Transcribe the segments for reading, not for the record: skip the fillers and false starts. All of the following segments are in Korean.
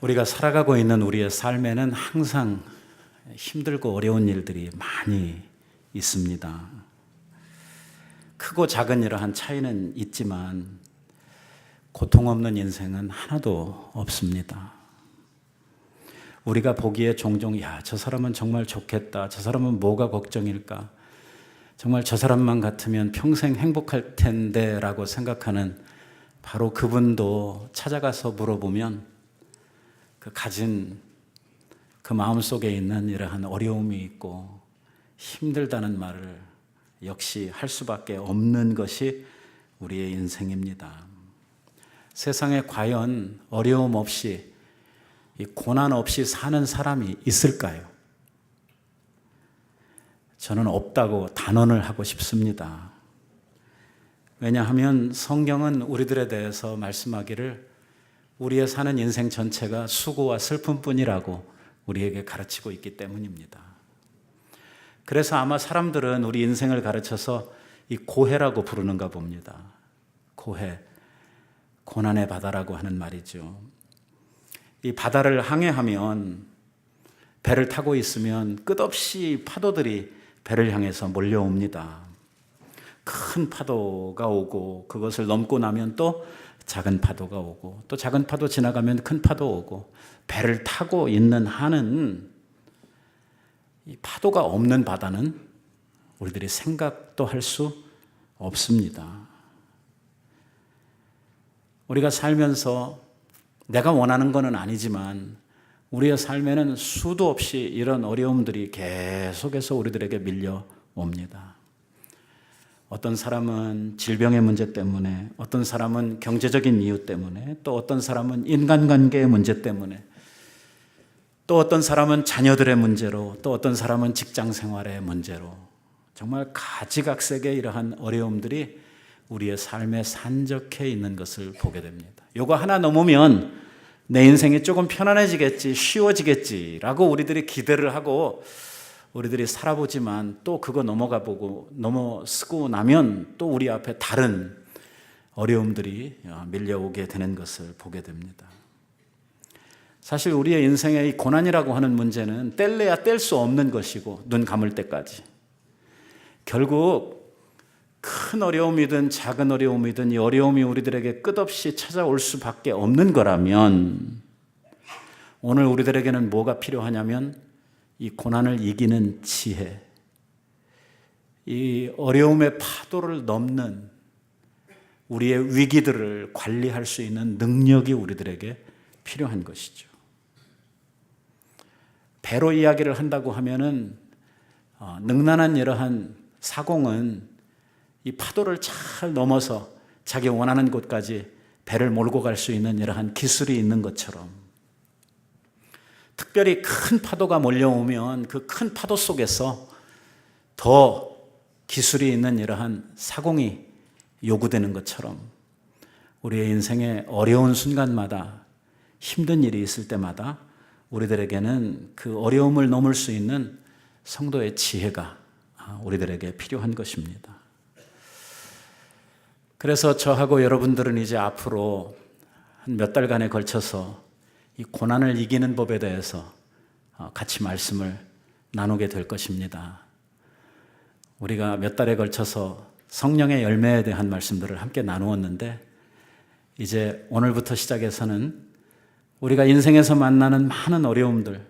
우리가 살아가고 있는 우리의 삶에는 항상 힘들고 어려운 일들이 많이 있습니다. 크고 작은 이러한 차이는 있지만 고통 없는 인생은 하나도 없습니다. 우리가 보기에 종종 저 사람은 정말 좋겠다. 저 사람은 뭐가 걱정일까? 정말 저 사람만 같으면 평생 행복할 텐데 라고 생각하는 바로 그분도 찾아가서 물어보면 그 가진 그 마음속에 있는 이러한 어려움이 있고 힘들다는 말을 역시 할 수밖에 없는 것이 우리의 인생입니다. 세상에 과연 어려움 없이 이 고난 없이 사는 사람이 있을까요? 저는 없다고 단언을 하고 싶습니다. 왜냐하면 성경은 우리들에 대해서 말씀하기를 우리의 사는 인생 전체가 수고와 슬픔뿐이라고 우리에게 가르치고 있기 때문입니다. 그래서 아마 사람들은 우리 인생을 가르쳐서 이 고해라고 부르는가 봅니다. 고해, 고난의 바다라고 하는 말이죠. 이 바다를 항해하면 배를 타고 있으면 끝없이 파도들이 배를 향해서 몰려옵니다. 큰 파도가 오고 그것을 넘고 나면 또 작은 파도가 오고 또 작은 파도 지나가면 큰 파도 오고 배를 타고 있는 한은 이 파도가 없는 바다는 우리들이 생각도 할 수 없습니다. 우리가 살면서 내가 원하는 것은 아니지만 우리의 삶에는 수도 없이 이런 어려움들이 계속해서 우리들에게 밀려옵니다. 어떤 사람은 질병의 문제 때문에, 어떤 사람은 경제적인 이유 때문에, 또 어떤 사람은 인간관계의 문제 때문에, 또 어떤 사람은 자녀들의 문제로, 또 어떤 사람은 직장 생활의 문제로 정말 가지각색의 이러한 어려움들이 우리의 삶에 산적해 있는 것을 보게 됩니다. 이거 하나 넘으면 내 인생이 조금 편안해지겠지, 쉬워지겠지라고 우리들이 기대를 하고 우리들이 살아보지만 또 그거 넘어서고 나면 또 우리 앞에 다른 어려움들이 밀려오게 되는 것을 보게 됩니다. 사실 우리의 인생의 이 고난이라고 하는 문제는 뗄래야 뗄 수 없는 것이고 눈 감을 때까지 결국 큰 어려움이든 작은 어려움이든 이 어려움이 우리들에게 끝없이 찾아올 수밖에 없는 거라면 오늘 우리들에게는 뭐가 필요하냐면 이 고난을 이기는 지혜, 이 어려움의 파도를 넘는 우리의 위기들을 관리할 수 있는 능력이 우리들에게 필요한 것이죠. 배로 이야기를 한다고 하면은 능란한 이러한 사공은 이 파도를 잘 넘어서 자기 원하는 곳까지 배를 몰고 갈 수 있는 이러한 기술이 있는 것처럼 특별히 큰 파도가 몰려오면 그 큰 파도 속에서 더 기술이 있는 이러한 사공이 요구되는 것처럼 우리의 인생의 어려운 순간마다 힘든 일이 있을 때마다 우리들에게는 그 어려움을 넘을 수 있는 성도의 지혜가 우리들에게 필요한 것입니다. 그래서 저하고 여러분들은 이제 앞으로 한 몇 달간에 걸쳐서 이 고난을 이기는 법에 대해서 같이 말씀을 나누게 될 것입니다. 우리가 몇 달에 걸쳐서 성령의 열매에 대한 말씀들을 함께 나누었는데 이제 오늘부터 시작해서는 우리가 인생에서 만나는 많은 어려움들,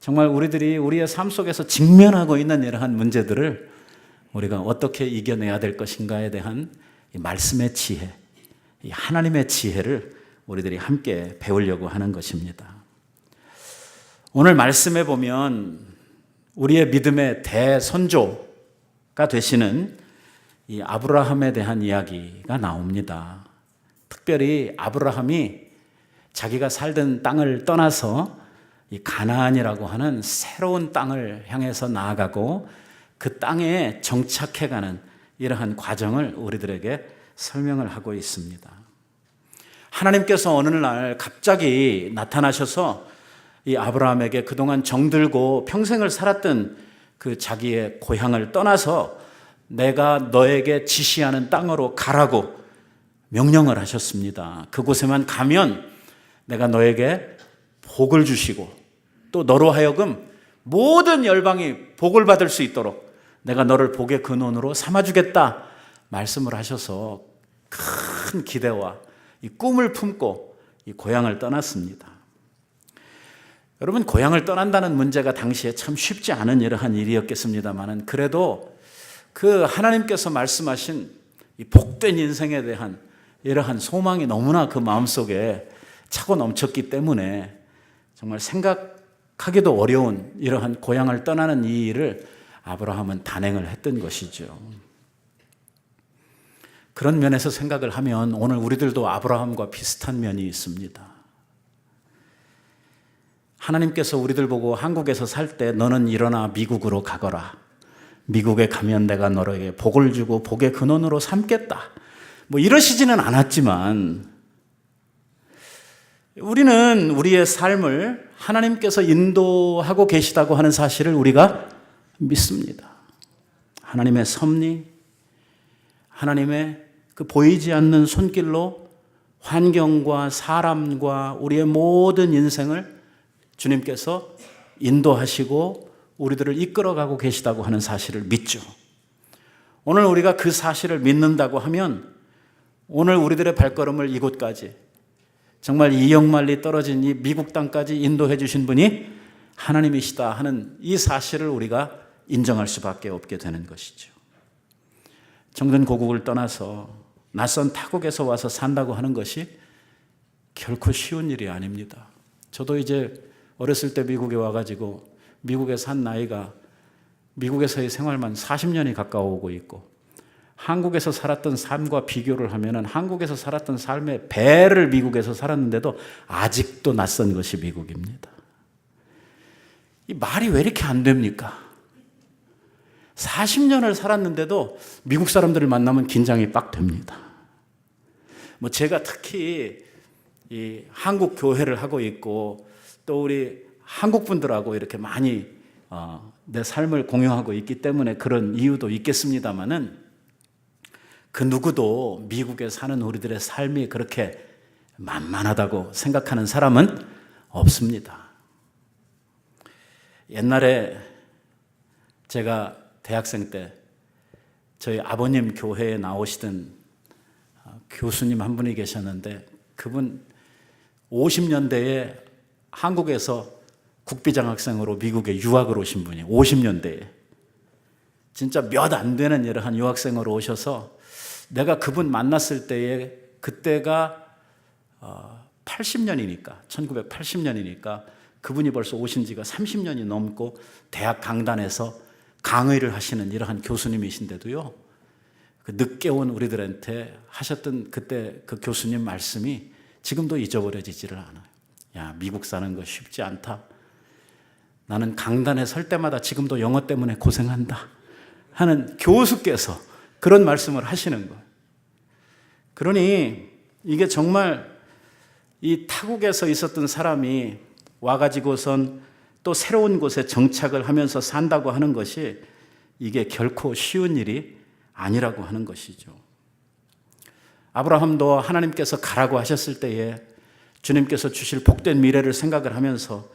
정말 우리들이 우리의 삶 속에서 직면하고 있는 이러한 문제들을 우리가 어떻게 이겨내야 될 것인가에 대한 이 말씀의 지혜, 이 하나님의 지혜를 우리들이 함께 배우려고 하는 것입니다. 오늘 말씀에 보면 우리의 믿음의 대선조가 되시는 이 아브라함에 대한 이야기가 나옵니다. 특별히 아브라함이 자기가 살던 땅을 떠나서 이 가나안이라고 하는 새로운 땅을 향해서 나아가고 그 땅에 정착해가는 이러한 과정을 우리들에게 설명을 하고 있습니다. 하나님께서 어느 날 갑자기 나타나셔서 이 아브라함에게 그동안 정들고 평생을 살았던 그 자기의 고향을 떠나서 내가 너에게 지시하는 땅으로 가라고 명령을 하셨습니다. 그곳에만 가면 내가 너에게 복을 주시고 또 너로 하여금 모든 열방이 복을 받을 수 있도록 내가 너를 복의 근원으로 삼아주겠다 말씀을 하셔서 큰 기대와 이 꿈을 품고 이 고향을 떠났습니다. 여러분, 고향을 떠난다는 문제가 당시에 참 쉽지 않은 이러한 일이었겠습니다만, 그래도 그 하나님께서 말씀하신 이 복된 인생에 대한 이러한 소망이 너무나 그 마음속에 차고 넘쳤기 때문에 정말 생각하기도 어려운 이러한 고향을 떠나는 이 일을 아브라함은 단행을 했던 것이죠. 그런 면에서 생각을 하면 오늘 우리들도 아브라함과 비슷한 면이 있습니다. 하나님께서 우리들 보고 한국에서 살 때 너는 일어나 미국으로 가거라. 미국에 가면 내가 너에게 복을 주고 복의 근원으로 삼겠다. 뭐 이러시지는 않았지만 우리는 우리의 삶을 하나님께서 인도하고 계시다고 하는 사실을 우리가 믿습니다. 하나님의 섭리, 하나님의 그 보이지 않는 손길로 환경과 사람과 우리의 모든 인생을 주님께서 인도하시고 우리들을 이끌어가고 계시다고 하는 사실을 믿죠. 오늘 우리가 그 사실을 믿는다고 하면 오늘 우리들의 발걸음을 이곳까지 정말 이역만리 떨어진 이 미국 땅까지 인도해 주신 분이 하나님이시다 하는 이 사실을 우리가 인정할 수밖에 없게 되는 것이죠. 정든 고국을 떠나서 낯선 타국에서 와서 산다고 하는 것이 결코 쉬운 일이 아닙니다. 저도 이제 어렸을 때 미국에 와가지고 미국에 산 나이가 미국에서의 생활만 40년이 가까워오고 있고 한국에서 살았던 삶과 비교를 하면 한국에서 살았던 삶의 배를 미국에서 살았는데도 아직도 낯선 것이 미국입니다. 이 말이 왜 이렇게 안 됩니까? 40년을 살았는데도 미국 사람들을 만나면 긴장이 빡 됩니다. 뭐 제가 특히 이 한국 교회를 하고 있고 또 우리 한국 분들하고 이렇게 많이 내 삶을 공유하고 있기 때문에 그런 이유도 있겠습니다만은 그 누구도 미국에 사는 우리들의 삶이 그렇게 만만하다고 생각하는 사람은 없습니다. 옛날에 제가 대학생 때 저희 아버님 교회에 나오시던 교수님 한 분이 계셨는데 그분 50년대에 한국에서 국비장학생으로 미국에 유학을 오신 분이에요. 50년대에. 진짜 몇 안 되는 이러한 유학생으로 오셔서 내가 그분 만났을 때에 그때가 80년이니까 1980년이니까 그분이 벌써 오신 지가 30년이 넘고 대학 강단에서 강의를 하시는 이러한 교수님이신데도요. 그 늦게 온 우리들한테 하셨던 그때 그 교수님 말씀이 지금도 잊어버려지지를 않아요. 야, 미국 사는 거 쉽지 않다. 나는 강단에 설 때마다 지금도 영어 때문에 고생한다 하는 교수께서 그런 말씀을 하시는 거예요. 그러니 이게 정말 이 타국에서 있었던 사람이 와가지고선 또 새로운 곳에 정착을 하면서 산다고 하는 것이 이게 결코 쉬운 일이 아니라고 하는 것이죠. 아브라함도 하나님께서 가라고 하셨을 때에 주님께서 주실 복된 미래를 생각을 하면서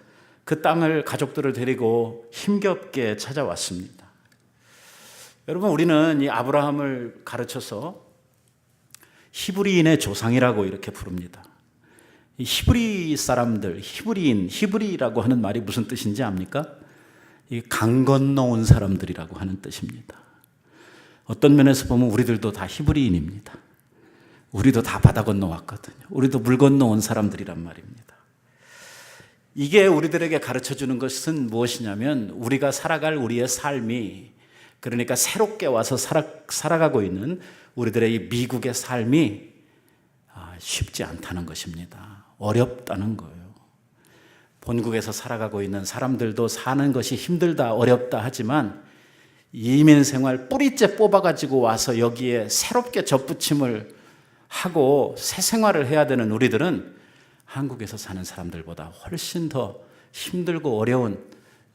그 땅을 가족들을 데리고 힘겹게 찾아왔습니다. 여러분, 우리는 이 아브라함을 가르쳐서 히브리인의 조상이라고 이렇게 부릅니다. 이 히브리 사람들, 히브리인, 히브리라고 하는 말이 무슨 뜻인지 압니까? 이 강 건너온 사람들이라고 하는 뜻입니다. 어떤 면에서 보면 우리들도 다 히브리인입니다. 우리도 다 바다 건너왔거든요. 우리도 물 건너온 사람들이란 말입니다. 이게 우리들에게 가르쳐주는 것은 무엇이냐면 우리가 살아갈 우리의 삶이, 그러니까 새롭게 와서 살아가고 있는 우리들의 이 미국의 삶이 쉽지 않다는 것입니다. 어렵다는 거예요. 본국에서 살아가고 있는 사람들도 사는 것이 힘들다, 어렵다 하지만 이민 생활 뿌리째 뽑아가지고 와서 여기에 새롭게 접붙임을 하고 새 생활을 해야 되는 우리들은 한국에서 사는 사람들보다 훨씬 더 힘들고 어려운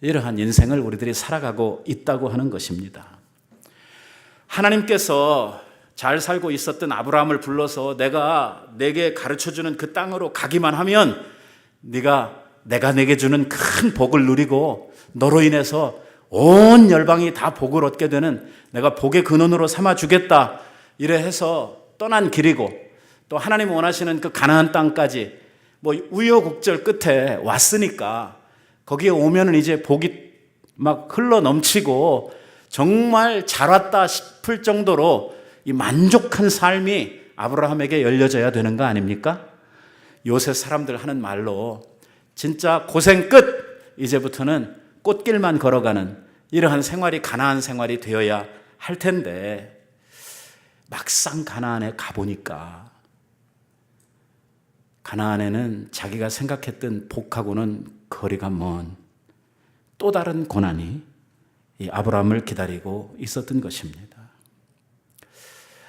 이러한 인생을 우리들이 살아가고 있다고 하는 것입니다. 하나님께서 잘 살고 있었던 아브라함을 불러서 내가 내게 가르쳐주는 그 땅으로 가기만 하면 네가 내가 내게 주는 큰 복을 누리고 너로 인해서 온 열방이 다 복을 얻게 되는 내가 복의 근원으로 삼아주겠다 이래 해서 떠난 길이고, 또 하나님 원하시는 그 가나안 땅까지 뭐 우여곡절 끝에 왔으니까 거기에 오면은 이제 복이 막 흘러 넘치고 정말 잘 왔다 싶을 정도로 이 만족한 삶이 아브라함에게 열려져야 되는 거 아닙니까? 요새 사람들 하는 말로 진짜 고생 끝, 이제부터는 꽃길만 걸어가는 이러한 생활이 가나안 생활이 되어야 할 텐데, 막상 가나안에 가보니까 가나안에는 자기가 생각했던 복하고는 거리가 먼 또 다른 고난이 이 아브라함을 기다리고 있었던 것입니다.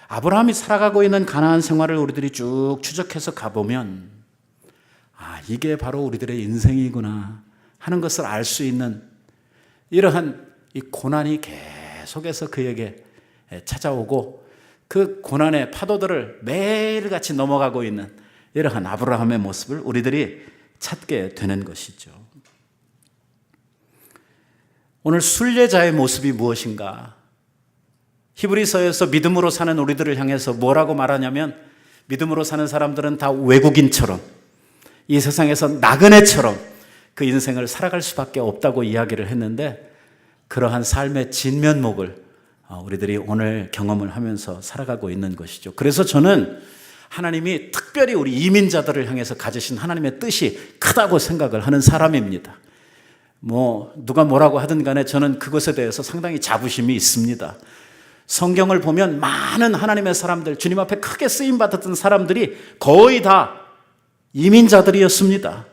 아브라함이 살아가고 있는 가나안 생활을 우리들이 쭉 추적해서 가보면, 이게 바로 우리들의 인생이구나 하는 것을 알 수 있는 이러한 이 고난이 계속해서 그에게 찾아오고 그 고난의 파도들을 매일같이 넘어가고 있는 이러한 아브라함의 모습을 우리들이 찾게 되는 것이죠. 오늘 순례자의 모습이 무엇인가? 히브리서에서 믿음으로 사는 우리들을 향해서 뭐라고 말하냐면, 믿음으로 사는 사람들은 다 외국인처럼 이 세상에서 나그네처럼 그 인생을 살아갈 수밖에 없다고 이야기를 했는데, 그러한 삶의 진면목을 우리들이 오늘 경험을 하면서 살아가고 있는 것이죠. 그래서 저는 하나님이 특별히 우리 이민자들을 향해서 가지신 하나님의 뜻이 크다고 생각을 하는 사람입니다. 누가 뭐라고 하든 간에 저는 그것에 대해서 상당히 자부심이 있습니다. 성경을 보면 많은 하나님의 사람들, 주님 앞에 크게 쓰임받았던 사람들이 거의 다 이민자들이었습니다.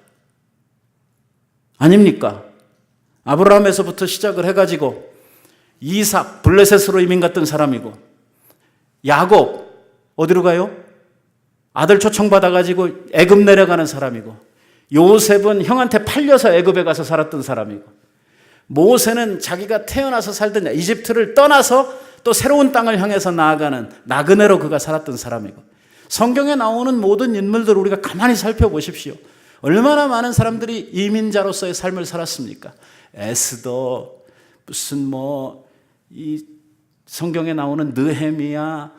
아닙니까? 아브라함에서부터 시작을 해가지고 이삭, 블레셋으로 이민 갔던 사람이고, 야곱 어디로 가요? 아들 초청받아가지고 애굽 내려가는 사람이고, 요셉은 형한테 팔려서 애굽에 가서 살았던 사람이고, 모세는 자기가 태어나서 살던 이집트를 떠나서 또 새로운 땅을 향해서 나아가는 나그네로 그가 살았던 사람이고, 성경에 나오는 모든 인물들을 우리가 가만히 살펴보십시오. 얼마나 많은 사람들이 이민자로서의 삶을 살았습니까? 에스더, 무슨 이 성경에 나오는 느헤미야,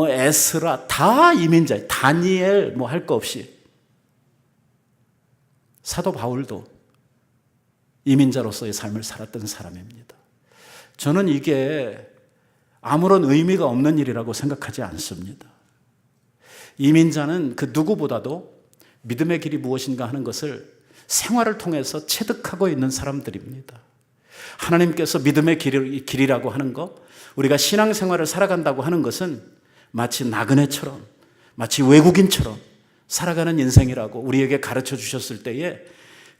에스라, 다 이민자, 다니엘 할 거 없이. 사도 바울도 이민자로서의 삶을 살았던 사람입니다. 저는 이게 아무런 의미가 없는 일이라고 생각하지 않습니다. 이민자는 그 누구보다도 믿음의 길이 무엇인가 하는 것을 생활을 통해서 체득하고 있는 사람들입니다. 하나님께서 믿음의 길이라고 하는 것, 우리가 신앙생활을 살아간다고 하는 것은 마치 나그네처럼, 마치 외국인처럼 살아가는 인생이라고 우리에게 가르쳐 주셨을 때에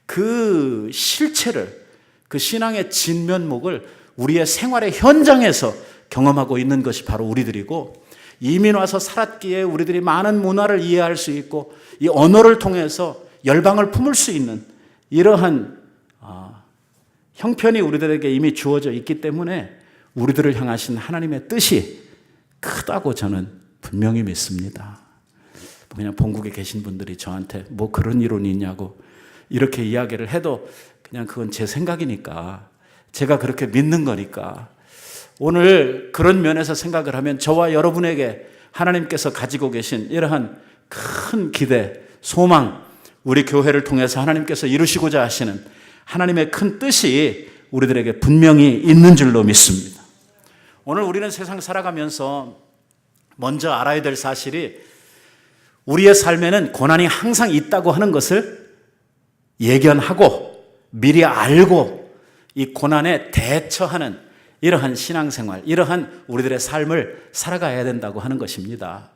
그 실체를, 그 신앙의 진면목을 우리의 생활의 현장에서 경험하고 있는 것이 바로 우리들이고, 이민 와서 살았기에 우리들이 많은 문화를 이해할 수 있고 이 언어를 통해서 열방을 품을 수 있는 이러한 형편이 우리들에게 이미 주어져 있기 때문에 우리들을 향하신 하나님의 뜻이 크다고 저는 분명히 믿습니다. 그냥 본국에 계신 분들이 저한테 그런 이론이 있냐고 이렇게 이야기를 해도 그냥 그건 제 생각이니까, 제가 그렇게 믿는 거니까, 오늘 그런 면에서 생각을 하면 저와 여러분에게 하나님께서 가지고 계신 이러한 큰 기대, 소망, 우리 교회를 통해서 하나님께서 이루시고자 하시는 하나님의 큰 뜻이 우리들에게 분명히 있는 줄로 믿습니다. 오늘 우리는 세상 살아가면서 먼저 알아야 될 사실이, 우리의 삶에는 고난이 항상 있다고 하는 것을 예견하고 미리 알고 이 고난에 대처하는 이러한 신앙생활, 이러한 우리들의 삶을 살아가야 된다고 하는 것입니다.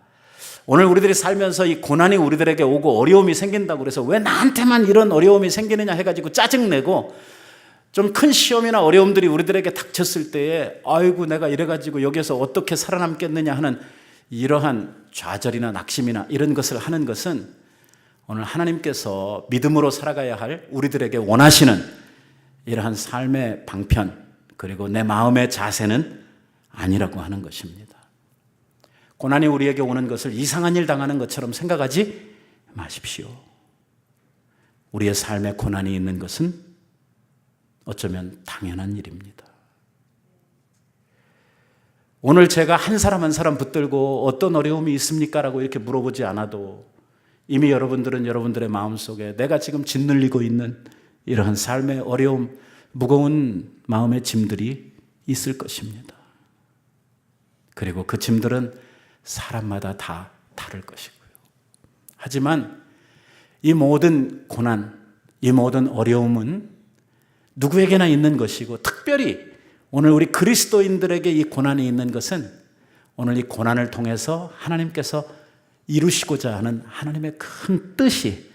오늘 우리들이 살면서 이 고난이 우리들에게 오고 어려움이 생긴다고 그래서 왜 나한테만 이런 어려움이 생기느냐 해가지고 짜증내고, 좀 큰 시험이나 어려움들이 우리들에게 닥쳤을 때에 아이고 내가 이래가지고 여기서 어떻게 살아남겠느냐 하는 이러한 좌절이나 낙심이나 이런 것을 하는 것은 오늘 하나님께서 믿음으로 살아가야 할 우리들에게 원하시는 이러한 삶의 방편, 그리고 내 마음의 자세는 아니라고 하는 것입니다. 고난이 우리에게 오는 것을 이상한 일 당하는 것처럼 생각하지 마십시오. 우리의 삶에 고난이 있는 것은 어쩌면 당연한 일입니다. 오늘 제가 한 사람 한 사람 붙들고 어떤 어려움이 있습니까? 라고 이렇게 물어보지 않아도 이미 여러분들은 여러분들의 마음속에 내가 지금 짓눌리고 있는 이러한 삶의 어려움, 무거운 마음의 짐들이 있을 것입니다. 그리고 그 짐들은 사람마다 다 다를 것이고요. 하지만 이 모든 고난, 이 모든 어려움은 누구에게나 있는 것이고, 특별히 오늘 우리 그리스도인들에게 이 고난이 있는 것은 오늘 이 고난을 통해서 하나님께서 이루시고자 하는 하나님의 큰 뜻이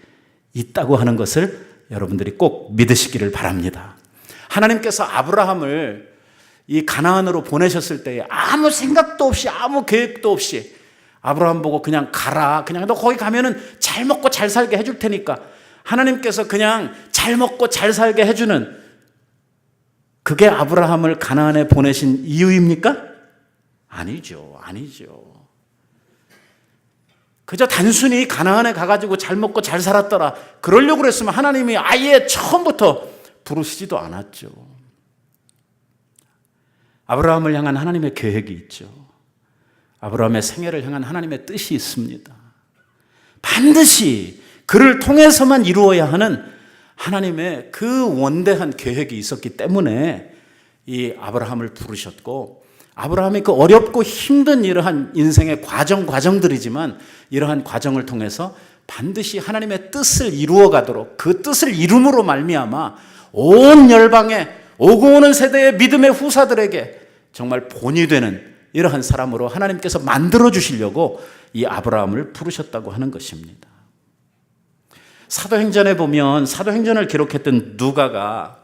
있다고 하는 것을 여러분들이 꼭 믿으시기를 바랍니다. 하나님께서 아브라함을 이 가나안으로 보내셨을 때에 아무 생각도 없이, 아무 계획도 없이 아브라함 보고 그냥 가라, 그냥 너 거기 가면은 잘 먹고 잘 살게 해줄 테니까, 하나님께서 그냥 잘 먹고 잘 살게 해주는, 그게 아브라함을 가나안에 보내신 이유입니까? 아니죠. 그저 단순히 가나안에 가가지고 잘 먹고 잘 살았더라, 그러려고 그랬으면 하나님이 아예 처음부터 부르시지도 않았죠. 아브라함을 향한 하나님의 계획이 있죠. 아브라함의 생애를 향한 하나님의 뜻이 있습니다. 반드시 그를 통해서만 이루어야 하는 하나님의 그 원대한 계획이 있었기 때문에 이 아브라함을 부르셨고, 아브라함이 그 어렵고 힘든 이러한 인생의 과정들이지만 이러한 과정을 통해서 반드시 하나님의 뜻을 이루어 가도록, 그 뜻을 이룸으로 말미암아 온 열방에 오고 오는 세대의 믿음의 후사들에게 정말 본이 되는 이러한 사람으로 하나님께서 만들어 주시려고 이 아브라함을 부르셨다고 하는 것입니다. 사도행전에 보면, 사도행전을 기록했던 누가가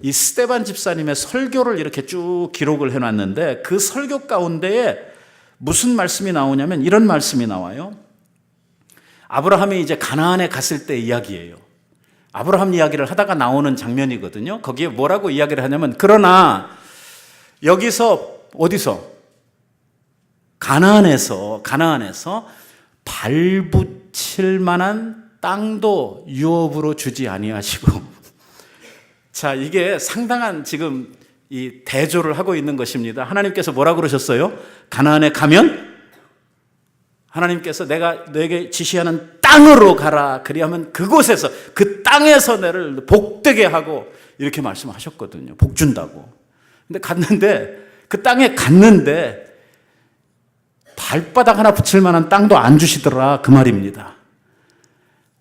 이 스데반 집사님의 설교를 이렇게 쭉 기록을 해놨는데, 그 설교 가운데에 무슨 말씀이 나오냐면 이런 말씀이 나와요. 아브라함이 이제 가나안에 갔을 때 이야기예요. 아브라함 이야기를 하다가 나오는 장면이거든요. 거기에 뭐라고 이야기를 하냐면, 그러나 여기서 어디서? 가나안에서 발붙일 만한 땅도 유업으로 주지 아니하시고, 자, 이게 상당한 지금 이 대조를 하고 있는 것입니다. 하나님께서 뭐라 그러셨어요? 가나안에 가면 하나님께서 내가 너에게 지시하는 땅으로 가라. 그리하면 그곳에서, 그 땅에서 너를 복되게 하고, 이렇게 말씀하셨거든요. 복 준다고. 근데 그 땅에 갔는데 발바닥 하나 붙일 만한 땅도 안 주시더라, 그 말입니다.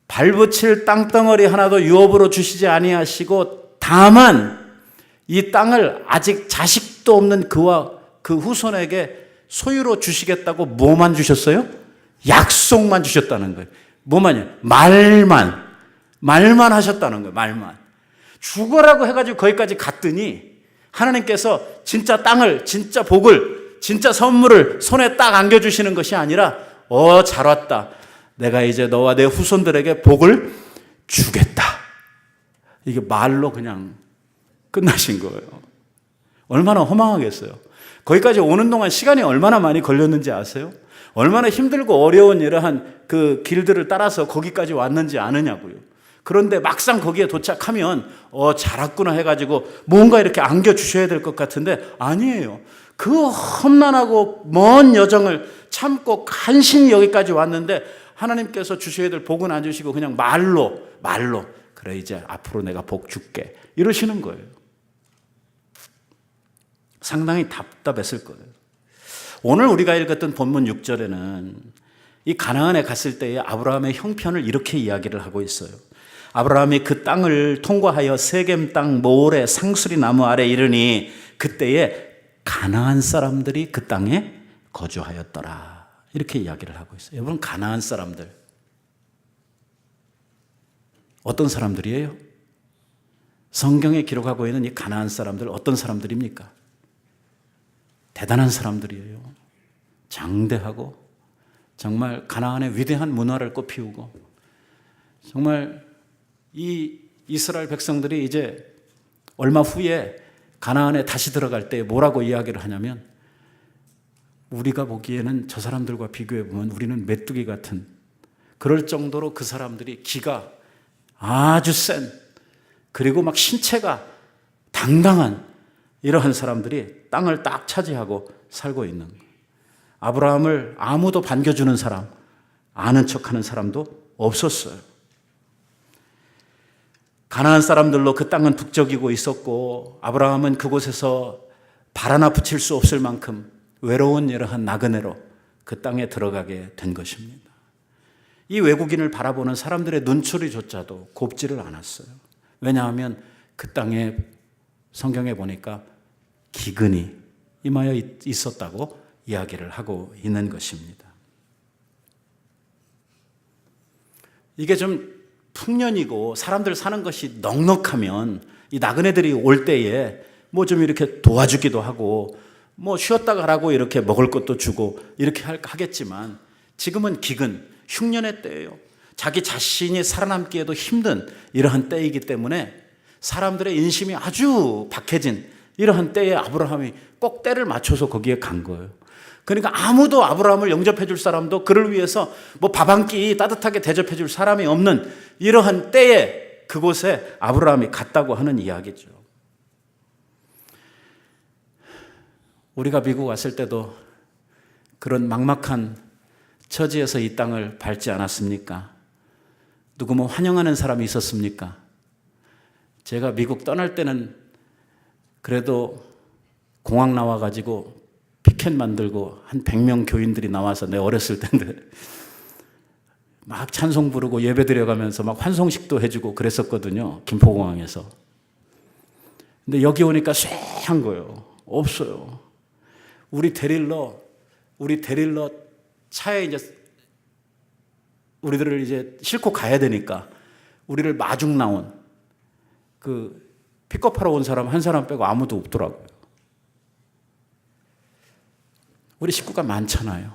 발붙일 땅덩어리 하나도 유업으로 주시지 아니하시고, 다만 이 땅을 아직 자식도 없는 그와 그 후손에게 소유로 주시겠다고 뭐만 주셨어요? 약속만 주셨다는 거예요. 뭐만요? 말만 하셨다는 거예요. 말만. 죽어라고 해가지고 거기까지 갔더니 하나님께서 진짜 땅을, 진짜 복을, 진짜 선물을 손에 딱 안겨주시는 것이 아니라, 잘 왔다, 내가 이제 너와 내 후손들에게 복을 주겠다, 이게 말로 그냥 끝나신 거예요. 얼마나 허망하겠어요. 거기까지 오는 동안 시간이 얼마나 많이 걸렸는지 아세요? 얼마나 힘들고 어려운 이러한 그 길들을 따라서 거기까지 왔는지 아느냐고요. 그런데 막상 거기에 도착하면 잘 왔구나 해가지고 뭔가 이렇게 안겨주셔야 될 것 같은데, 아니에요. 그 험난하고 먼 여정을 참고 간신히 여기까지 왔는데 하나님께서 주셔야 될 복은 안 주시고 그냥 말로 그래, 이제 앞으로 내가 복 줄게, 이러시는 거예요. 상당히 답답했을 거예요. 오늘 우리가 읽었던 본문 6절에는 이 가나안에 갔을 때의 아브라함의 형편을 이렇게 이야기를 하고 있어요. 아브라함이 그 땅을 통과하여 세겜 땅 모래 상수리 나무 아래 이르니 그때에 가나안 사람들이 그 땅에 거주하였더라, 이렇게 이야기를 하고 있어요. 여러분, 가나안 사람들 어떤 사람들이에요? 성경에 기록하고 있는 이 가나안 사람들 어떤 사람들입니까? 대단한 사람들이에요. 장대하고 정말 가나안의 위대한 문화를 꽃피우고, 정말 이 이스라엘 백성들이 이제 얼마 후에 가나안에 다시 들어갈 때 뭐라고 이야기를 하냐면, 우리가 보기에는 저 사람들과 비교해 보면 우리는 메뚜기 같은, 그럴 정도로 그 사람들이 기가 아주 센, 그리고 막 신체가 당당한 이러한 사람들이 땅을 딱 차지하고 살고 있는 거예요. 아브라함을 아무도 반겨주는 사람, 아는 척하는 사람도 없었어요. 가나안 사람들로 그 땅은 북적이고 있었고, 아브라함은 그곳에서 발 하나 붙일 수 없을 만큼 외로운 이러한 나그네로 그 땅에 들어가게 된 것입니다. 이 외국인을 바라보는 사람들의 눈초리조차도 곱지를 않았어요. 왜냐하면 그 땅에 성경에 보니까 기근이 임하여 있었다고 이야기를 하고 있는 것입니다. 이게 좀 풍년이고 사람들 사는 것이 넉넉하면 이 나그네들이 올 때에 뭐 좀 이렇게 도와주기도 하고 뭐 쉬었다 가라고 이렇게 먹을 것도 주고 이렇게 하겠지만, 지금은 기근, 흉년의 때예요. 자기 자신이 살아남기에도 힘든 이러한 때이기 때문에 사람들의 인심이 아주 박해진 이러한 때에 아브라함이 꼭 때를 맞춰서 거기에 간 거예요. 그러니까 아무도 아브라함을 영접해 줄 사람도, 그를 위해서 뭐 밥 한 끼 따뜻하게 대접해 줄 사람이 없는 이러한 때에 그곳에 아브라함이 갔다고 하는 이야기죠. 우리가 미국 왔을 때도 그런 막막한 처지에서 이 땅을 밟지 않았습니까? 누구 뭐 환영하는 사람이 있었습니까? 제가 미국 떠날 때는 그래도 공항 나와가지고 피켓 만들고 한 100명 교인들이 나와서, 내 어렸을 때인데 막 찬송 부르고 예배 드려가면서 막 환송식도 해주고 그랬었거든요. 김포공항에서. 근데 여기 오니까 쎄한 거예요. 없어요. 우리 데릴러 차에 이제 우리들을 이제 싣고 가야 되니까 우리를 마중 나온 그 픽업하러 온 사람 한 사람 빼고 아무도 없더라고요. 우리 식구가 많잖아요.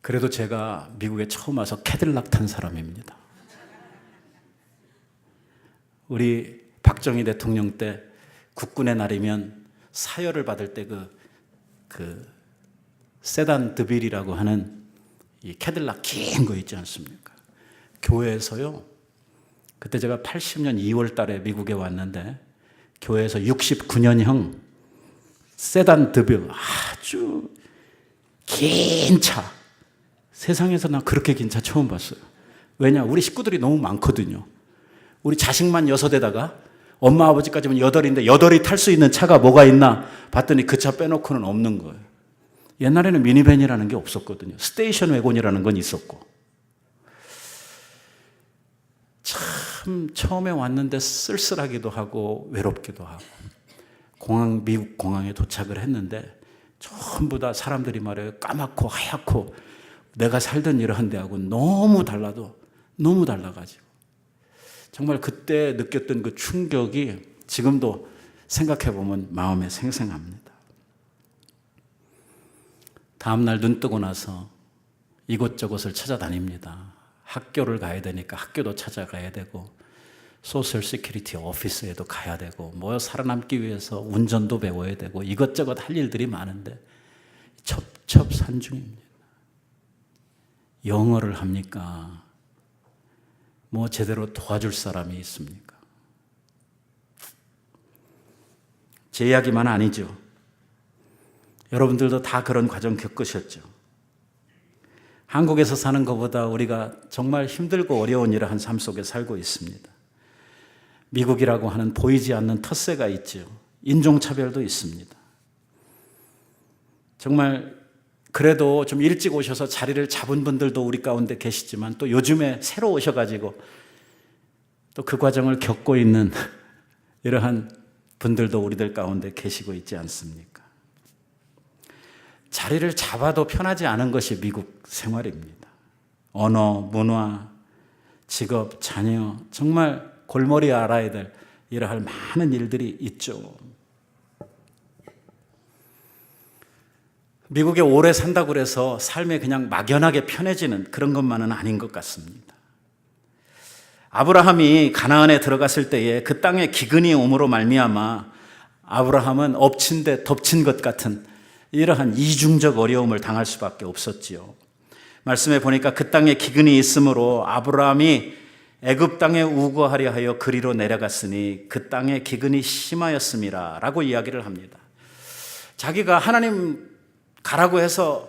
그래도 제가 미국에 처음 와서 캐딜락 탄 사람입니다. 우리 박정희 대통령 때 국군의 날이면 사열을 받을 때 그 세단 드빌이라고 하는 이 캐딜락 긴 거 있지 않습니까? 교회에서요. 그때 제가 80년 2월 달에 미국에 왔는데 교회에서 69년형 세단 드빌, 아주 긴 차. 세상에서 나 그렇게 긴 차 처음 봤어요. 왜냐? 우리 식구들이 너무 많거든요. 우리 자식만 6에다가 엄마 아버지까지면 8인데 8이 탈 수 있는 차가 뭐가 있나 봤더니 그 차 빼놓고는 없는 거예요. 옛날에는 미니밴이라는 게 없었거든요. 스테이션 외곤이라는 건 있었고. 참 처음에 왔는데 쓸쓸하기도 하고 외롭기도 하고, 미국 공항에 도착을 했는데 전부 다 사람들이 말해요. 까맣고 하얗고 내가 살던 이러한 데하고 너무 달라가지고 정말 그때 느꼈던 그 충격이 지금도 생각해보면 마음에 생생합니다. 다음날 눈 뜨고 나서 이곳저곳을 찾아다닙니다. 학교를 가야 되니까 학교도 찾아가야 되고, 소셜 시큐리티 오피스에도 가야 되고, 뭐 살아남기 위해서 운전도 배워야 되고, 이것저것 할 일들이 많은데 첩첩산중입니다. 영어를 합니까? 뭐 제대로 도와줄 사람이 있습니까? 제 이야기만 아니죠. 여러분들도 다 그런 과정 겪으셨죠. 한국에서 사는 것보다 우리가 정말 힘들고 어려운 이러한 삶 속에 살고 있습니다. 미국이라고 하는 보이지 않는 텃세가 있죠. 인종차별도 있습니다. 정말 그래도 좀 일찍 오셔서 자리를 잡은 분들도 우리 가운데 계시지만, 또 요즘에 새로 오셔가지고 또 그 과정을 겪고 있는 이러한 분들도 우리들 가운데 계시고 있지 않습니까? 자리를 잡아도 편하지 않은 것이 미국 생활입니다. 언어, 문화, 직업, 자녀, 정말 골머리 알아야 될 이러할 많은 일들이 있죠. 미국에 오래 산다고 그래서 삶에 그냥 막연하게 편해지는 그런 것만은 아닌 것 같습니다. 아브라함이 가나안에 들어갔을 때에 그 땅에 기근이 오므로 말미암아 아브라함은 엎친 데 덮친 것 같은 이러한 이중적 어려움을 당할 수밖에 없었지요. 말씀에 보니까 그 땅에 기근이 있으므로 아브라함이 애굽 땅에 우거하려 하여 그리로 내려갔으니 그 땅에 기근이 심하였음이라 라고 이야기를 합니다. 자기가 하나님 가라고 해서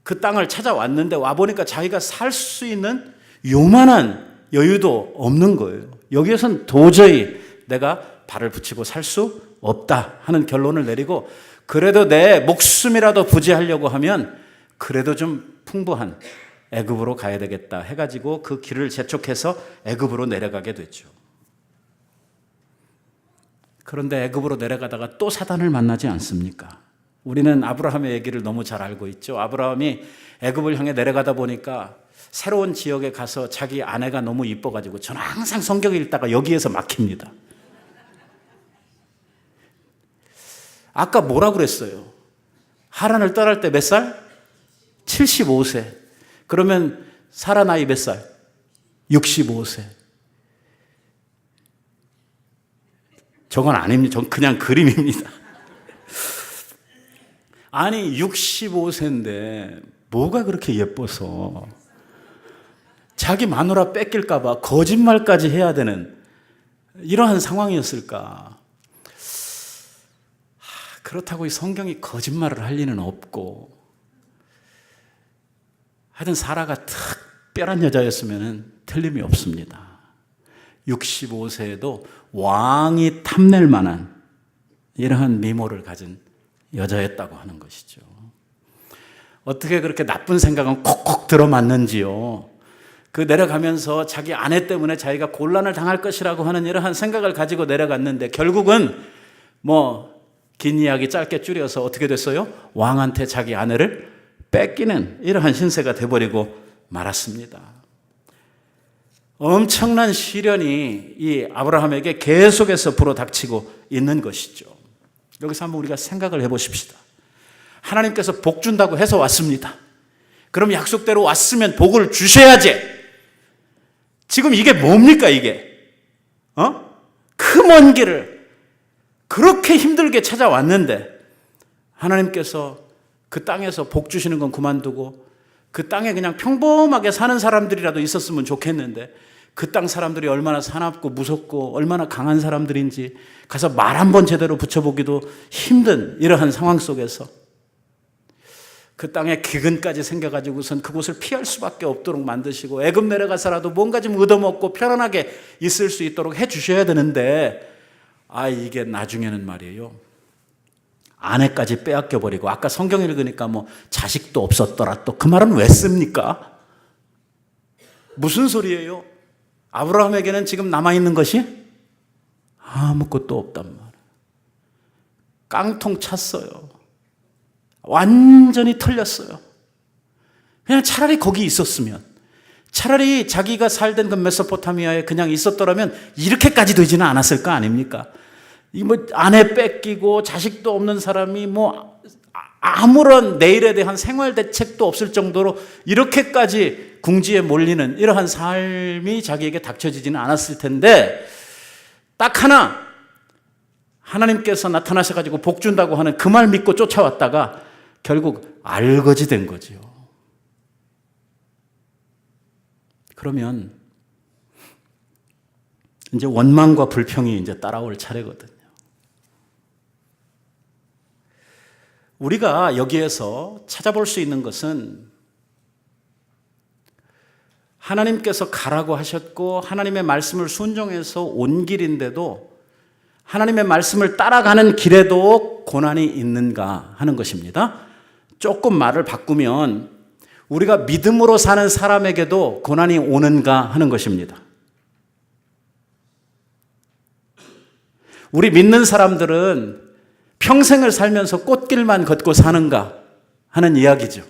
그 땅을 찾아왔는데 와보니까 자기가 살 수 있는 요만한 여유도 없는 거예요. 여기에선 도저히 내가 발을 붙이고 살 수 없다 하는 결론을 내리고, 그래도 내 목숨이라도 부지하려고 하면 그래도 좀 풍부한 애굽으로 가야 되겠다 해가지고 그 길을 재촉해서 애굽으로 내려가게 됐죠. 그런데 애굽으로 내려가다가 또 사단을 만나지 않습니까? 우리는 아브라함의 얘기를 너무 잘 알고 있죠. 아브라함이 애굽을 향해 내려가다 보니까 새로운 지역에 가서 자기 아내가 너무 이뻐가지고, 저는 항상 성경 읽다가 여기에서 막힙니다. 아까 뭐라 그랬어요? 하란을 떠날 때 몇 살? 75세. 그러면 사라 나이 몇 살? 65세. 저건 아닙니다. 전 그냥 그림입니다. 아니 65세인데 뭐가 그렇게 예뻐서 자기 마누라 뺏길까 봐 거짓말까지 해야 되는 이러한 상황이었을까? 그렇다고 이 성경이 거짓말을 할 리는 없고, 하여튼 사라가 특별한 여자였으면 틀림이 없습니다. 65세에도 왕이 탐낼 만한 이러한 미모를 가진 여자였다고 하는 것이죠. 어떻게 그렇게 나쁜 생각은 콕콕 들어맞는지요. 그 내려가면서 자기 아내 때문에 자기가 곤란을 당할 것이라고 하는 이러한 생각을 가지고 내려갔는데, 결국은 긴 이야기 짧게 줄여서 어떻게 됐어요? 왕한테 자기 아내를 뺏기는 이러한 신세가 돼버리고 말았습니다. 엄청난 시련이 이 아브라함에게 계속해서 불어닥치고 있는 것이죠. 여기서 한번 우리가 생각을 해보십시다. 하나님께서 복 준다고 해서 왔습니다. 그럼 약속대로 왔으면 복을 주셔야지. 지금 이게 뭡니까 이게? 그 먼 길을 그렇게 힘들게 찾아왔는데 하나님께서 그 땅에서 복 주시는 건 그만두고 그 땅에 그냥 평범하게 사는 사람들이라도 있었으면 좋겠는데, 그 땅 사람들이 얼마나 사납고 무섭고 얼마나 강한 사람들인지 가서 말 한 번 제대로 붙여보기도 힘든 이러한 상황 속에서 그 땅에 기근까지 생겨가지고선 그곳을 피할 수밖에 없도록 만드시고, 애굽 내려가서라도 뭔가 좀 얻어먹고 편안하게 있을 수 있도록 해주셔야 되는데, 이게 나중에는 말이에요, 아내까지 빼앗겨버리고, 아까 성경 읽으니까 자식도 없었더라, 또 그 말은 왜 씁니까? 무슨 소리예요? 아브라함에게는 지금 남아있는 것이 아무것도 없단 말이에요. 깡통 찼어요. 완전히 털렸어요. 그냥 차라리 거기 있었으면, 차라리 자기가 살던 그 메소포타미아에 그냥 있었더라면 이렇게까지 되지는 않았을 거 아닙니까? 아내 뺏기고 자식도 없는 사람이 아무런 내일에 대한 생활 대책도 없을 정도로 이렇게까지 궁지에 몰리는 이러한 삶이 자기에게 닥쳐지지는 않았을 텐데, 딱 하나 하나님께서 나타나셔가지고 복 준다고 하는 그 말 믿고 쫓아왔다가 결국 알거지 된 거지요. 그러면 이제 원망과 불평이 이제 따라올 차례거든요. 우리가 여기에서 찾아볼 수 있는 것은, 하나님께서 가라고 하셨고 하나님의 말씀을 순종해서 온 길인데도 하나님의 말씀을 따라가는 길에도 고난이 있는가 하는 것입니다. 조금 말을 바꾸면 우리가 믿음으로 사는 사람에게도 고난이 오는가 하는 것입니다. 우리 믿는 사람들은 평생을 살면서 꽃길만 걷고 사는가 하는 이야기죠.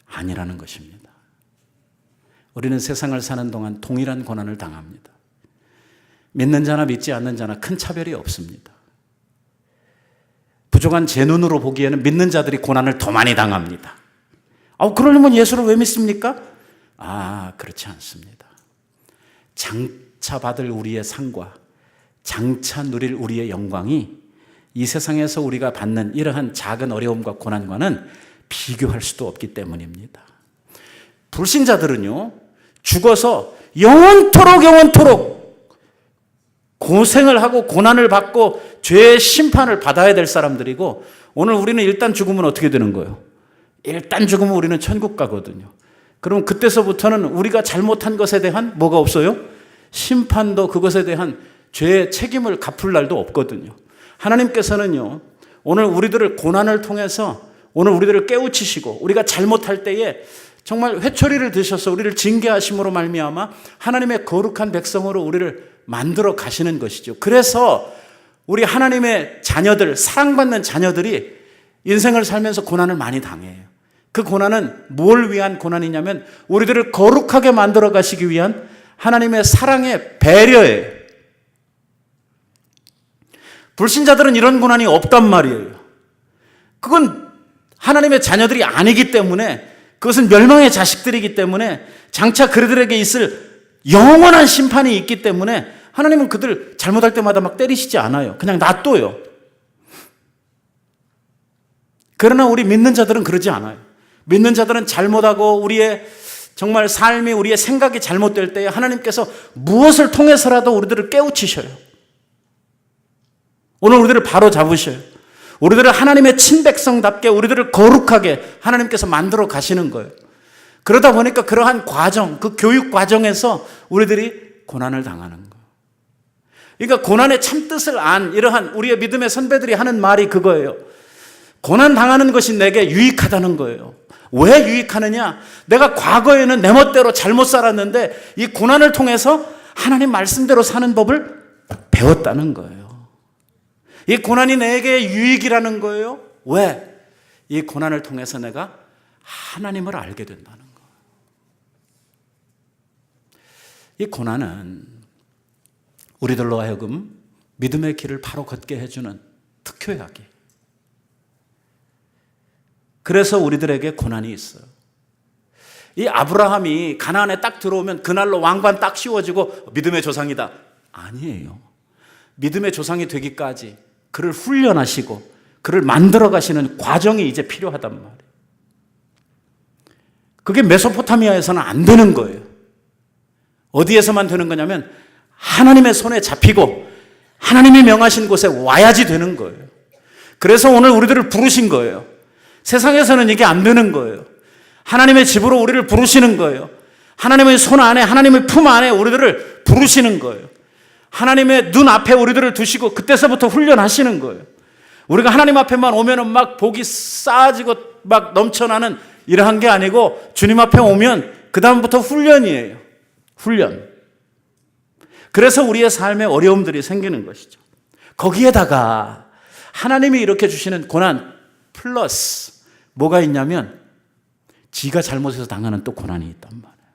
아니라는 것입니다. 우리는 세상을 사는 동안 동일한 고난을 당합니다. 믿는 자나 믿지 않는 자나 큰 차별이 없습니다. 부족한 제 눈으로 보기에는 믿는 자들이 고난을 더 많이 당합니다. 그러려면 예수를 왜 믿습니까? 그렇지 않습니다. 장차 받을 우리의 상과 장차 누릴 우리의 영광이 이 세상에서 우리가 받는 이러한 작은 어려움과 고난과는 비교할 수도 없기 때문입니다. 불신자들은요, 죽어서 영원토록 고생을 하고 고난을 받고 죄의 심판을 받아야 될 사람들이고, 오늘 우리는 일단 죽으면 어떻게 되는 거예요? 일단 죽으면 우리는 천국 가거든요. 그럼 그때서부터는 우리가 잘못한 것에 대한 뭐가 없어요? 심판도, 그것에 대한 죄의 책임을 갚을 날도 없거든요. 하나님께서는요, 오늘 우리들을 고난을 통해서 오늘 우리들을 깨우치시고 우리가 잘못할 때에 정말 회초리를 드셔서 우리를 징계하심으로 말미암아 하나님의 거룩한 백성으로 우리를 만들어 가시는 것이죠. 그래서 우리 하나님의 자녀들, 사랑받는 자녀들이 인생을 살면서 고난을 많이 당해요. 그 고난은 뭘 위한 고난이냐면 우리들을 거룩하게 만들어 가시기 위한 하나님의 사랑의 배려예요. 불신자들은 이런 고난이 없단 말이에요. 그건 하나님의 자녀들이 아니기 때문에, 그것은 멸망의 자식들이기 때문에, 장차 그들에게 있을 영원한 심판이 있기 때문에 하나님은 그들 잘못할 때마다 막 때리시지 않아요. 그냥 놔둬요. 그러나 우리 믿는 자들은 그러지 않아요. 믿는 자들은 잘못하고 우리의 정말 삶이, 우리의 생각이 잘못될 때에 하나님께서 무엇을 통해서라도 우리들을 깨우치셔요. 오늘 우리들을 바로 잡으셔요. 우리들을 하나님의 친백성답게 우리들을 거룩하게 하나님께서 만들어 가시는 거예요. 그러다 보니까 그러한 과정, 그 교육 과정에서 우리들이 고난을 당하는 거예요. 그러니까 고난의 참뜻을 안 이러한 우리의 믿음의 선배들이 하는 말이 그거예요. 고난 당하는 것이 내게 유익하다는 거예요. 왜 유익하느냐? 내가 과거에는 내 멋대로 잘못 살았는데 이 고난을 통해서 하나님 말씀대로 사는 법을 배웠다는 거예요. 이 고난이 내게 유익이라는 거예요. 왜? 이 고난을 통해서 내가 하나님을 알게 된다는 거예요. 이 고난은 우리들로 하여금 믿음의 길을 바로 걷게 해주는 특효약이. 그래서 우리들에게 고난이 있어요. 이 아브라함이 가나안에 딱 들어오면 그날로 왕관 딱 씌워지고 믿음의 조상이다. 아니에요. 믿음의 조상이 되기까지 그를 훈련하시고 그를 만들어 가시는 과정이 이제 필요하단 말이에요. 그게 메소포타미아에서는 안 되는 거예요. 어디에서만 되는 거냐면 하나님의 손에 잡히고 하나님이 명하신 곳에 와야지 되는 거예요. 그래서 오늘 우리들을 부르신 거예요. 세상에서는 이게 안 되는 거예요. 하나님의 집으로 우리를 부르시는 거예요. 하나님의 손 안에, 하나님의 품 안에 우리들을 부르시는 거예요. 하나님의 눈 앞에 우리들을 두시고 그때서부터 훈련하시는 거예요. 우리가 하나님 앞에만 오면은 막 복이 쌓아지고 막 넘쳐나는 이러한 게 아니고 주님 앞에 오면 그 다음부터 훈련이에요. 훈련. 그래서 우리의 삶에 어려움들이 생기는 것이죠. 거기에다가 하나님이 이렇게 주시는 고난 플러스 뭐가 있냐면 지가 잘못해서 당하는 또 고난이 있단 말이에요.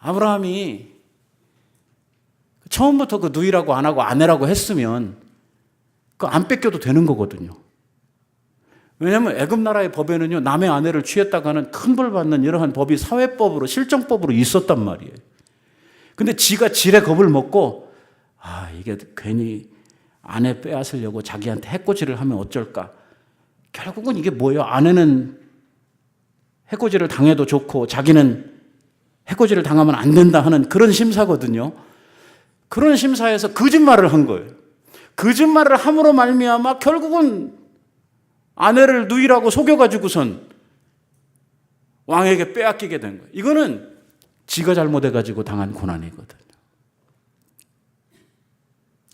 아브라함이 처음부터 그 누이라고 안 하고 아내라고 했으면 그 안 뺏겨도 되는 거거든요. 왜냐하면 애굽 나라의 법에는요, 남의 아내를 취했다가 하는 큰 벌 받는 이러한 법이 사회법으로, 실정법으로 있었단 말이에요. 근데 지가 지레 겁을 먹고 이게 괜히 아내 빼앗으려고 자기한테 해코지를 하면 어쩔까. 결국은 이게 뭐예요? 아내는 해코지를 당해도 좋고 자기는 해코지를 당하면 안 된다 하는 그런 심사거든요. 그런 심사에서 거짓말을 한 거예요. 거짓말을 함으로 말미암아 결국은 아내를 누이라고 속여가지고선 왕에게 빼앗기게 된 거예요. 이거는 지가 잘못해가지고 당한 고난이거든요.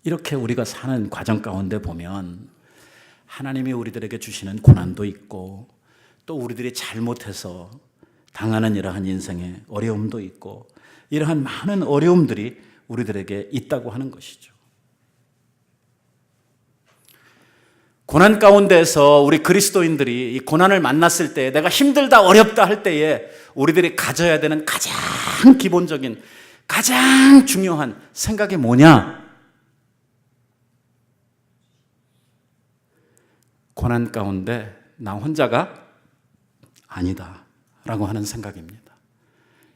이렇게 우리가 사는 과정 가운데 보면 하나님이 우리들에게 주시는 고난도 있고 또 우리들이 잘못해서 당하는 이러한 인생의 어려움도 있고 이러한 많은 어려움들이 우리들에게 있다고 하는 것이죠. 고난 가운데서 우리 그리스도인들이 이 고난을 만났을 때 내가 힘들다 어렵다 할 때에 우리들이 가져야 되는 가장 기본적인 가장 중요한 생각이 뭐냐? 고난 가운데 나 혼자가 아니다 라고 하는 생각입니다.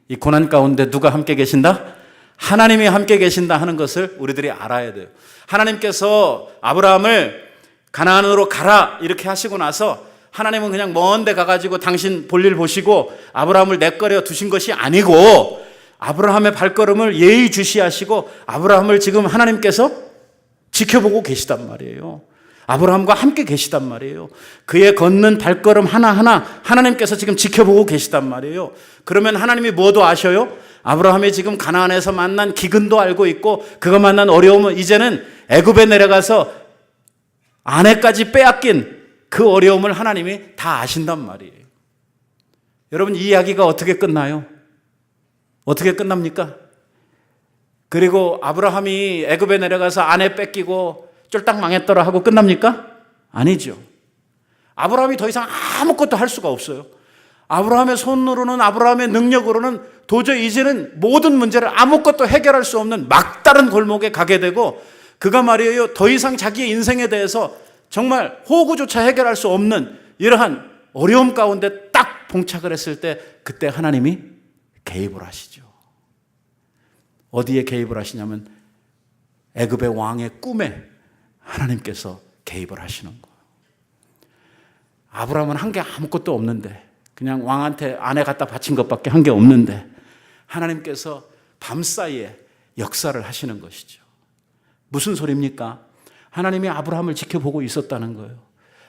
이 고난 가운데 누가 함께 계신다? 하나님이 함께 계신다 하는 것을 우리들이 알아야 돼요. 하나님께서 아브라함을 가나안으로 가라 이렇게 하시고 나서 하나님은 그냥 먼 데 가가지고 당신 볼일 보시고 아브라함을 내꺼려 두신 것이 아니고 아브라함의 발걸음을 예의주시하시고 아브라함을 지금 하나님께서 지켜보고 계시단 말이에요. 아브라함과 함께 계시단 말이에요. 그의 걷는 발걸음 하나하나 하나님께서 지금 지켜보고 계시단 말이에요. 그러면 하나님이 뭐도 아셔요? 아브라함이 지금 가나안에서 만난 기근도 알고 있고 그가 만난 어려움은 이제는 애굽에 내려가서 아내까지 빼앗긴 그 어려움을 하나님이 다 아신단 말이에요. 여러분, 이 이야기가 어떻게 끝나요? 어떻게 끝납니까? 그리고 아브라함이 애굽에 내려가서 아내 뺏기고 쫄딱 망했더라 하고 끝납니까? 아니죠. 아브라함이 더 이상 아무것도 할 수가 없어요. 아브라함의 손으로는, 아브라함의 능력으로는 도저히 이제는 모든 문제를 아무것도 해결할 수 없는 막다른 골목에 가게 되고 그가 말이에요, 더 이상 자기의 인생에 대해서 정말 호구조차 해결할 수 없는 이러한 어려움 가운데 딱 봉착을 했을 때 그때 하나님이 개입을 하시죠. 어디에 개입을 하시냐면 애굽의 왕의 꿈에 하나님께서 개입을 하시는 거예요. 아브라함은 한 게 아무것도 없는데 그냥 왕한테 아내 갖다 바친 것밖에 한 게 없는데 하나님께서 밤사이에 역사를 하시는 것이죠. 무슨 소리입니까? 하나님이 아브라함을 지켜보고 있었다는 거예요.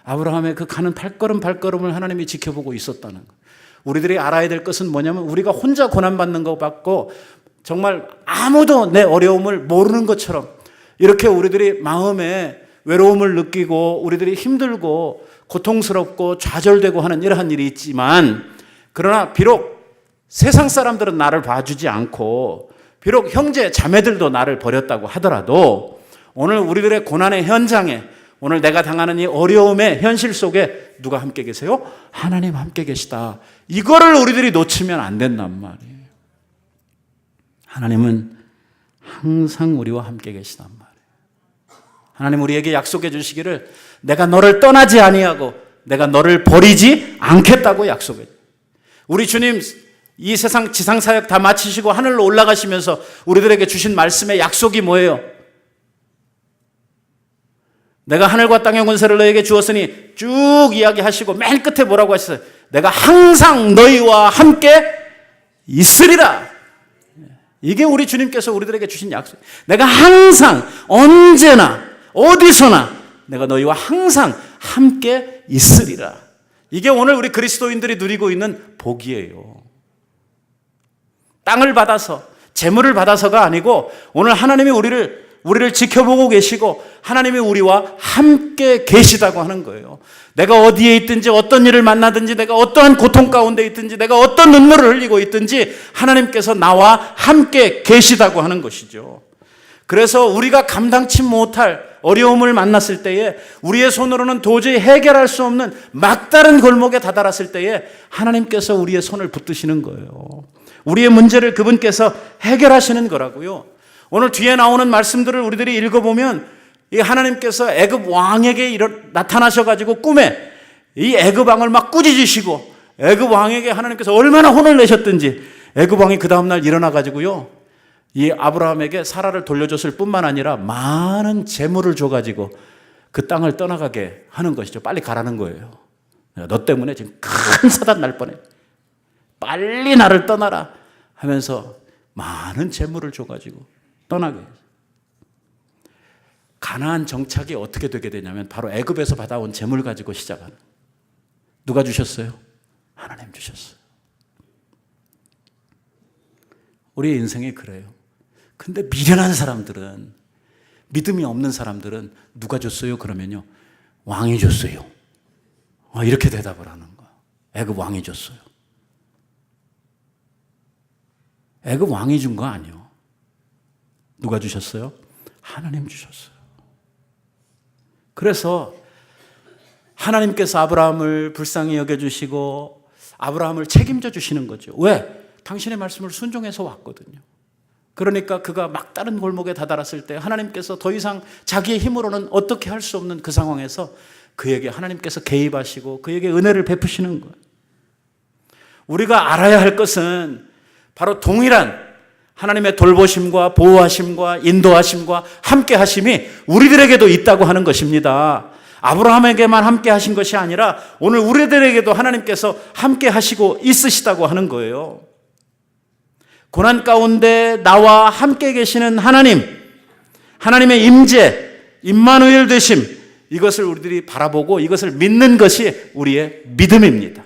아브라함의 그 가는 발걸음을 하나님이 지켜보고 있었다는 거예요. 우리들이 알아야 될 것은 뭐냐면 우리가 혼자 고난받는 것 같고 정말 아무도 내 어려움을 모르는 것처럼 이렇게 우리들이 마음에 외로움을 느끼고 우리들이 힘들고 고통스럽고 좌절되고 하는 이러한 일이 있지만 그러나 비록 세상 사람들은 나를 봐주지 않고 비록 형제 자매들도 나를 버렸다고 하더라도 오늘 우리들의 고난의 현장에 오늘 내가 당하는 이 어려움의 현실 속에 누가 함께 계세요? 하나님 함께 계시다. 이거를 우리들이 놓치면 안 된단 말이에요. 하나님은 항상 우리와 함께 계시단 말이에요. 하나님 우리에게 약속해 주시기를 내가 너를 떠나지 아니하고 내가 너를 버리지 않겠다고 약속해 줘요. 우리 주님 이 세상 지상사역 다 마치시고 하늘로 올라가시면서 우리들에게 주신 말씀의 약속이 뭐예요? 내가 하늘과 땅의 권세를 너에게 주었으니 쭉 이야기하시고 맨 끝에 뭐라고 하셨어요? 내가 항상 너희와 함께 있으리라. 이게 우리 주님께서 우리들에게 주신 약속. 내가 항상 언제나 어디서나 내가 너희와 항상 함께 있으리라. 이게 오늘 우리 그리스도인들이 누리고 있는 복이에요. 땅을 받아서 재물을 받아서가 아니고 오늘 하나님이 우리를 지켜보고 계시고 하나님이 우리와 함께 계시다고 하는 거예요. 내가 어디에 있든지 어떤 일을 만나든지 내가 어떠한 고통 가운데 있든지 내가 어떤 눈물을 흘리고 있든지 하나님께서 나와 함께 계시다고 하는 것이죠. 그래서 우리가 감당치 못할 어려움을 만났을 때에 우리의 손으로는 도저히 해결할 수 없는 막다른 골목에 다다랐을 때에 하나님께서 우리의 손을 붙드시는 거예요. 우리의 문제를 그분께서 해결하시는 거라고요. 오늘 뒤에 나오는 말씀들을 우리들이 읽어보면 이 하나님께서 애굽 왕에게 나타나셔가지고 꿈에 이 애굽 왕을 막 꾸짖으시고 애굽 왕에게 하나님께서 얼마나 혼을 내셨든지 애굽 왕이 그 다음날 일어나가지고요 이 아브라함에게 사라를 돌려줬을 뿐만 아니라 많은 재물을 줘가지고 그 땅을 떠나가게 하는 것이죠. 빨리 가라는 거예요. 너 때문에 지금 큰 사단 날 뻔해. 빨리 나를 떠나라 하면서 많은 재물을 줘가지고 떠나게 해요. 가나안 정착이 어떻게 되게 되냐면 바로 애굽에서 받아온 재물 가지고 시작하는. 누가 주셨어요? 하나님 주셨어요. 우리의 인생이 그래요. 근데 미련한 사람들은, 믿음이 없는 사람들은 누가 줬어요? 그러면요, 왕이 줬어요. 이렇게 대답을 하는 거야. 애굽 왕이 줬어요. 애굽 왕이 준 거 아니요. 누가 주셨어요? 하나님 주셨어요. 그래서 하나님께서 아브라함을 불쌍히 여겨주시고 아브라함을 책임져 주시는 거죠. 왜? 당신의 말씀을 순종해서 왔거든요. 그러니까 그가 막다른 골목에 다다랐을 때 하나님께서 더 이상 자기의 힘으로는 어떻게 할 수 없는 그 상황에서 그에게 하나님께서 개입하시고 그에게 은혜를 베푸시는 거예요. 우리가 알아야 할 것은 바로 동일한 하나님의 돌보심과 보호하심과 인도하심과 함께하심이 우리들에게도 있다고 하는 것입니다. 아브라함에게만 함께 하신 것이 아니라 오늘 우리들에게도 하나님께서 함께 하시고 있으시다고 하는 거예요. 고난 가운데 나와 함께 계시는 하나님, 하나님의 임재, 임마누엘 되심, 이것을 우리들이 바라보고 이것을 믿는 것이 우리의 믿음입니다.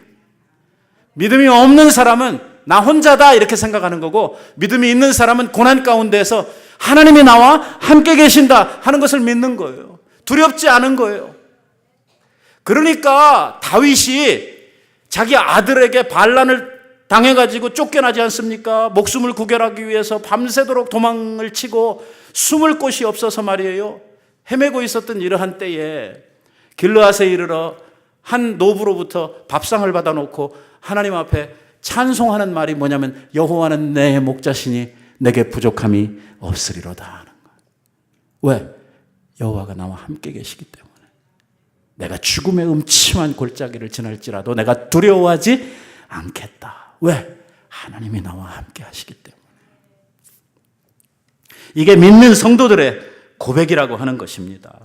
믿음이 없는 사람은 나 혼자다 이렇게 생각하는 거고, 믿음이 있는 사람은 고난 가운데에서 하나님이 나와 함께 계신다 하는 것을 믿는 거예요. 두렵지 않은 거예요. 그러니까 다윗이 자기 아들에게 반란을 당해가지고 쫓겨나지 않습니까? 목숨을 구결하기 위해서 밤새도록 도망을 치고 숨을 곳이 없어서 말이에요. 헤매고 있었던 이러한 때에 길르앗에 이르러 한 노부로부터 밥상을 받아놓고 하나님 앞에 찬송하는 말이 뭐냐면 여호와는 내 목자시니 내게 부족함이 없으리로다 하는 거예요. 왜? 여호와가 나와 함께 계시기 때문에. 내가 죽음의 음침한 골짜기를 지날지라도 내가 두려워하지 않겠다. 왜? 하나님이 나와 함께 하시기 때문에. 이게 믿는 성도들의 고백이라고 하는 것입니다.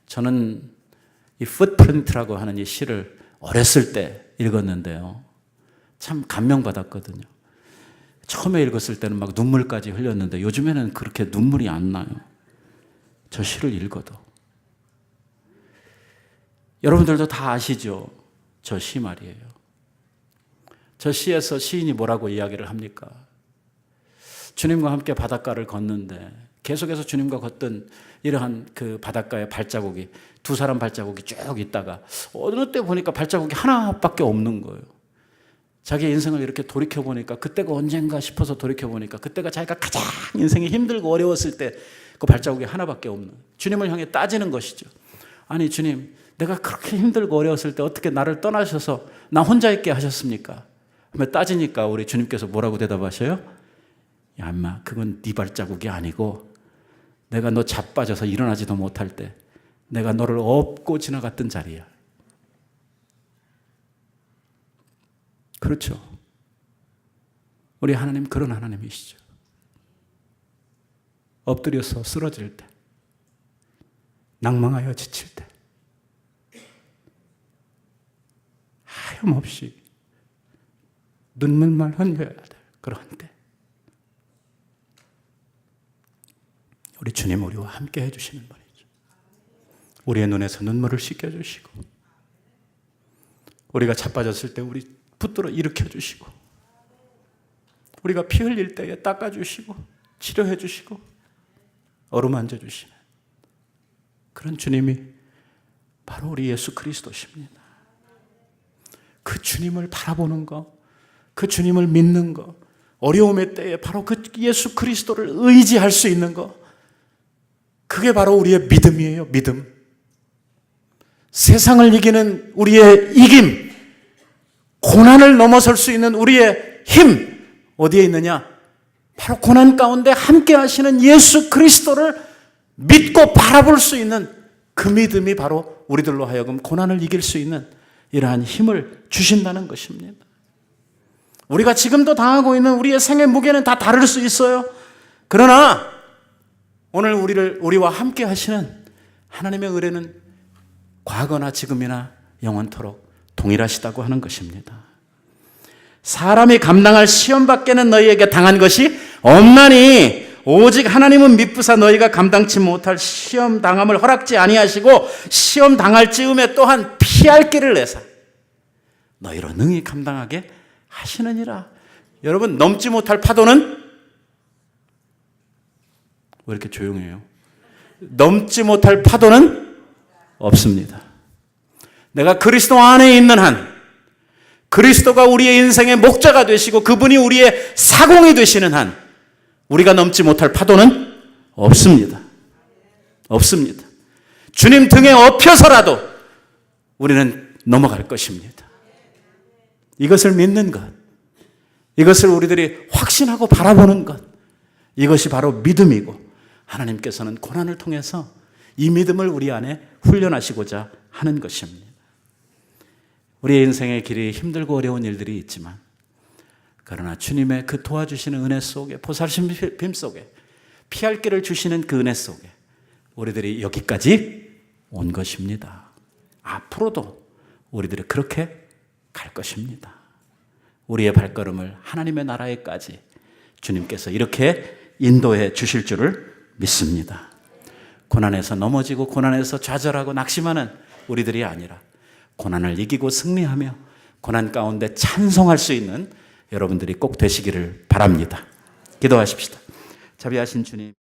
저는 이 풋프린트라고 하는 이 시를 어렸을 때 읽었는데요. 참 감명받았거든요. 처음에 읽었을 때는 막 눈물까지 흘렸는데 요즘에는 그렇게 눈물이 안 나요. 저 시를 읽어도. 여러분들도 다 아시죠? 저 시 말이에요. 저 시에서 시인이 뭐라고 이야기를 합니까? 주님과 함께 바닷가를 걷는데 계속해서 주님과 걷던 이러한 그 바닷가의 발자국이 두 사람 발자국이 쭉 있다가 어느 때 보니까 발자국이 하나밖에 없는 거예요. 자기 인생을 이렇게 돌이켜보니까 그때가 언젠가 싶어서 돌이켜보니까 그때가 자기가 가장 인생이 힘들고 어려웠을 때 그 발자국이 하나밖에 없는, 주님을 향해 따지는 것이죠. 아니 주님, 내가 그렇게 힘들고 어려웠을 때 어떻게 나를 떠나셔서 나 혼자 있게 하셨습니까? 하면 따지니까 우리 주님께서 뭐라고 대답하셔요? 야 인마, 그건 네 발자국이 아니고 내가 너 자빠져서 일어나지도 못할 때 내가 너를 업고 지나갔던 자리야. 그렇죠. 우리 하나님 그런 하나님이시죠. 엎드려서 쓰러질 때, 낭망하여 지칠 때, 하염없이 눈물만 흘려야 돼. 그런 때 우리 주님 우리와 함께 해주시는 분이죠. 우리의 눈에서 눈물을 씻겨주시고, 우리가 자빠졌을 때 우리 붙들어 일으켜주시고, 우리가 피 흘릴 때에 닦아주시고 치료해주시고 어루만져 주시는 그런 주님이 바로 우리 예수 그리스도십니다. 그 주님을 바라보는 것, 그 주님을 믿는 것, 어려움의 때에 바로 그 예수 그리스도를 의지할 수 있는 것, 그게 바로 우리의 믿음이에요. 믿음. 세상을 이기는 우리의 이김, 고난을 넘어설 수 있는 우리의 힘 어디에 있느냐? 바로 고난 가운데 함께 하시는 예수 그리스도를 믿고 바라볼 수 있는 그 믿음이 바로 우리들로 하여금 고난을 이길 수 있는 이러한 힘을 주신다는 것입니다. 우리가 지금도 당하고 있는 우리의 생의 무게는 다 다를 수 있어요. 그러나 오늘 우리와 함께 하시는 하나님의 은혜는 과거나 지금이나 영원토록 동일하시다고 하는 것입니다. 사람이 감당할 시험 밖에는 너희에게 당한 것이 없나니 오직 하나님은 미쁘사 너희가 감당치 못할 시험 당함을 허락지 아니하시고 시험 당할 즈음에 또한 피할 길을 내사 너희로 능히 감당하게 하시느니라. 여러분, 넘지 못할 파도는 왜 이렇게 조용해요? 넘지 못할 파도는 없습니다. 내가 그리스도 안에 있는 한, 그리스도가 우리의 인생의 목자가 되시고 그분이 우리의 사공이 되시는 한, 우리가 넘지 못할 파도는 없습니다. 없습니다. 주님 등에 업혀서라도 우리는 넘어갈 것입니다. 이것을 믿는 것, 이것을 우리들이 확신하고 바라보는 것, 이것이 바로 믿음이고, 하나님께서는 고난을 통해서 이 믿음을 우리 안에 훈련하시고자 하는 것입니다. 우리의 인생의 길이 힘들고 어려운 일들이 있지만, 그러나 주님의 그 도와주시는 은혜 속에, 보살핌 속에, 피할 길을 주시는 그 은혜 속에 우리들이 여기까지 온 것입니다. 앞으로도 우리들이 그렇게 갈 것입니다. 우리의 발걸음을 하나님의 나라에까지 주님께서 이렇게 인도해 주실 줄을 믿습니다. 고난에서 넘어지고 고난에서 좌절하고 낙심하는 우리들이 아니라 고난을 이기고 승리하며 고난 가운데 찬송할 수 있는 여러분들이 꼭 되시기를 바랍니다. 기도하십시다. 자비하신 주님.